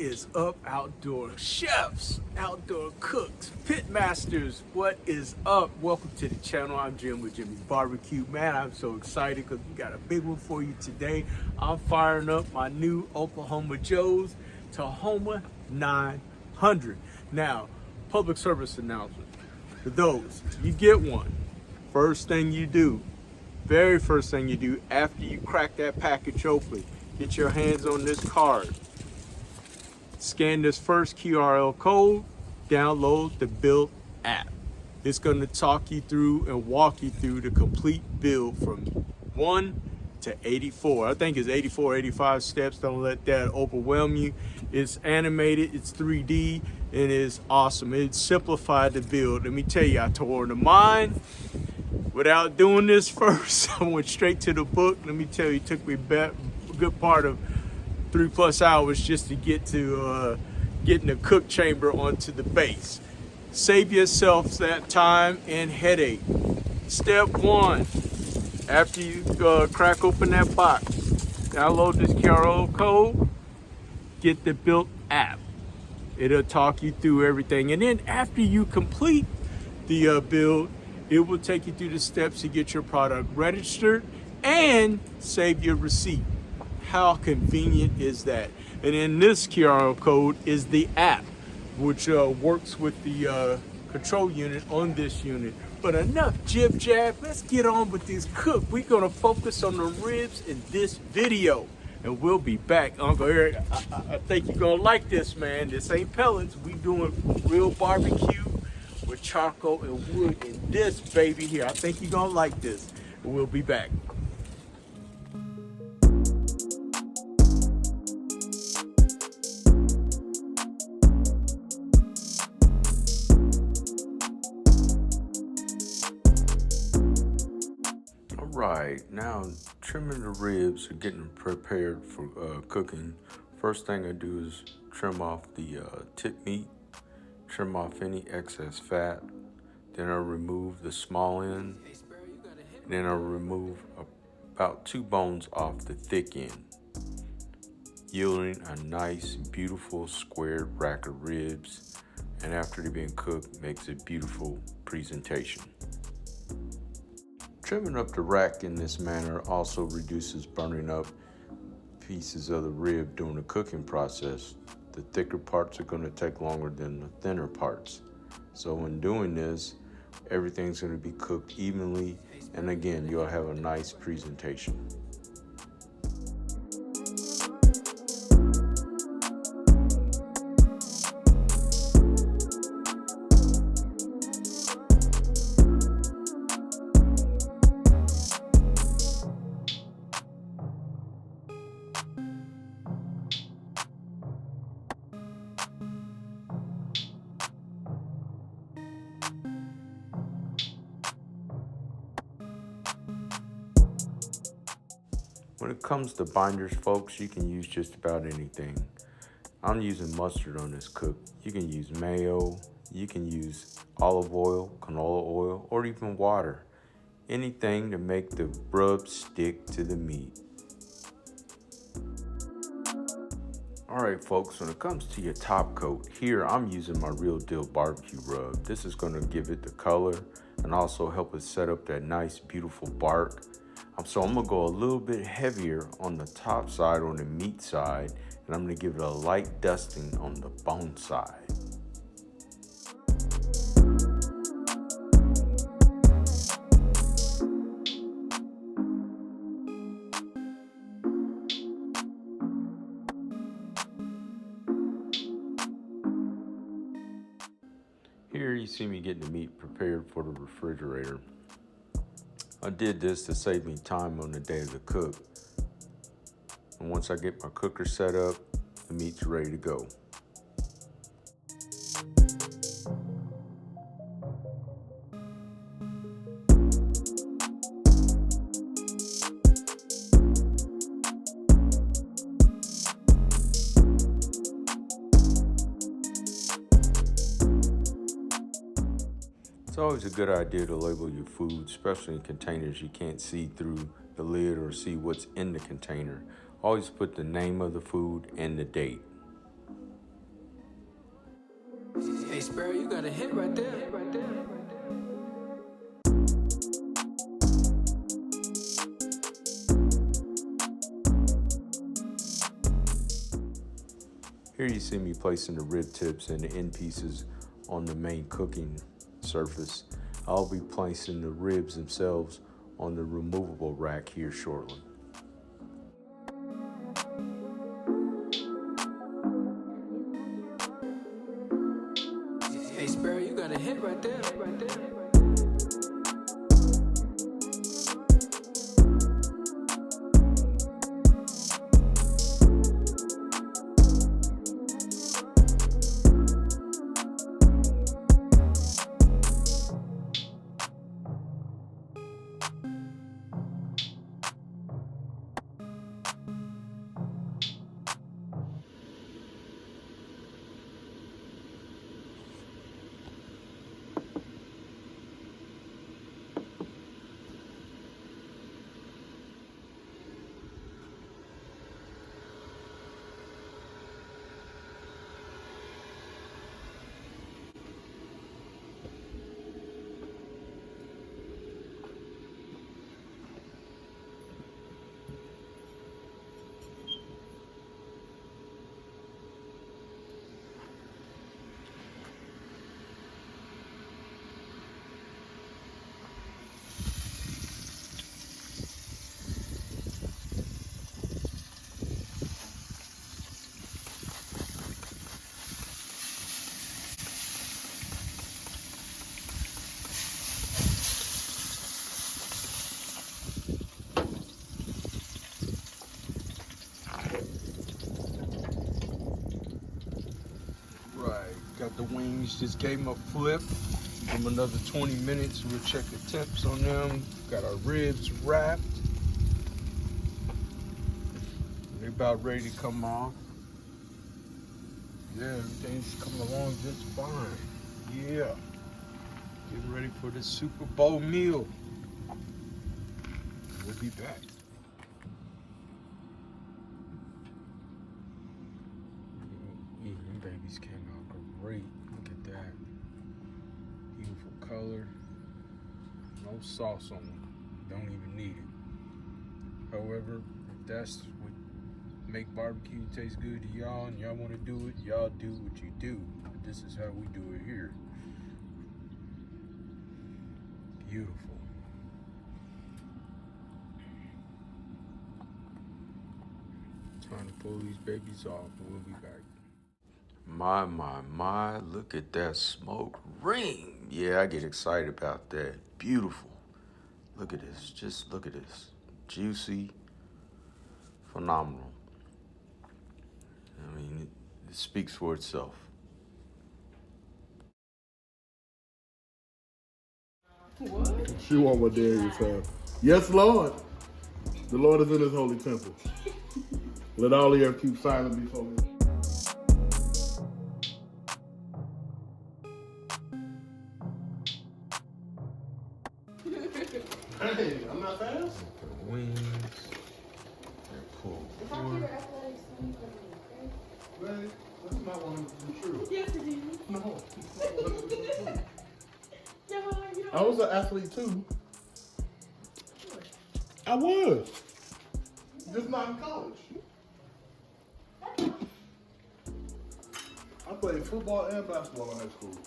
is up, outdoor chefs, outdoor cooks, pit masters? What is up? Welcome to the channel. I'm Jim with Jimmy's Barbecue. Man, I'm so excited because we got a big one for you today. I'm firing up my new Oklahoma Joe's Tahoma 900. Now, public service announcement. For those, you get one. First thing you do, very first thing you do after you crack that package open, get your hands on this card. Scan this first QR code, download the build app. It's going to talk you through and walk you through the complete build from 1 to 84. I think it's 84, 85 steps. Don't let that overwhelm you. It's animated, it's 3D, and it's awesome. It simplified the build. Let me tell you, I tore into mine without doing this first. I went straight to the book. Let me tell you, it took me a good part of 3+ hours just to get to getting the cook chamber onto the base. Save yourself that time and headache. Step 1, after you crack open that box, download this QR code, get the built app. It'll talk you through everything. And then after you complete the build, it will take you through the steps to get your product registered and save your receipt. How convenient is that? And in this QR code is the app, which works with the control unit on this unit. But enough jib jab, let's get on with this cook. We're gonna focus on the ribs in this video. And we'll be back. Uncle Eric, I think you're gonna like this, man. This ain't pellets. We doing real barbecue with charcoal and wood in this baby here. I think you're gonna like this. And we'll be back. Right, now trimming the ribs or getting them prepared for cooking. First thing I do is trim off the tip meat, trim off any excess fat. Then I remove the small end. Then I remove about 2 bones off the thick end, yielding a nice, beautiful squared rack of ribs. And after they've been cooked, makes a beautiful presentation. Trimming up the rack in this manner also reduces burning up pieces of the rib during the cooking process. The thicker parts are going to take longer than the thinner parts. So when doing this, everything's going to be cooked evenly, and again, you'll have a nice presentation. When it comes to binders, folks, you can use just about anything. I'm using mustard on this cook. You can use mayo, you can use olive oil, canola oil, or even water. Anything to make the rub stick to the meat. All right, folks, when it comes to your top coat, here I'm using my Real Deal barbecue rub. This is going to give it the color and also help it set up that nice, beautiful bark. So I'm gonna go a little bit heavier on the top side, on the meat side, and I'm gonna give it a light dusting on the bone side. Here you see me getting the meat prepared for the refrigerator. I did this to save me time on the day of the cook. And once I get my cooker set up, the meat's ready to go. It's always a good idea to label your food, especially in containers you can't see through the lid or see what's in the container. Always put the name of the food and the date. Hey, Sparrow, you got a hit right there. Here you see me placing the rib tips and the end pieces on the main cooking surface. I'll be placing the ribs themselves on the removable rack here shortly. Hey, Sparrow, you got a hit right there. Got the wings, just gave them a flip. Give them another 20 minutes. We'll check the temps on them. Got our ribs wrapped. They're about ready to come off. Yeah, everything's coming along just fine. Yeah. Getting ready for the Super Bowl meal. We'll be back. Them babies came out great. Look at that. Beautiful color. No sauce on them. Don't even need it. However, if that's what make barbecue taste good to y'all and y'all want to do it, y'all do what you do. But this is how we do it here. Beautiful. Time to pull these babies off. We'll be back. My, look at that smoke ring. Yeah, I get excited about that. Beautiful. Look at this, just look at this. Juicy, phenomenal. I mean, it speaks for itself. What you want, what dare you say? Yes, Lord. The Lord is in his holy temple. Let all the earth keep silent before him. Hey, I'm not fast. The wings, they're cool. If I hear athletics, you for me, okay? Really? That's not 100% true. Yes, it is. No, it's not 100% true. You I was an athlete too. I was. Just not in college. I played football and basketball in high school.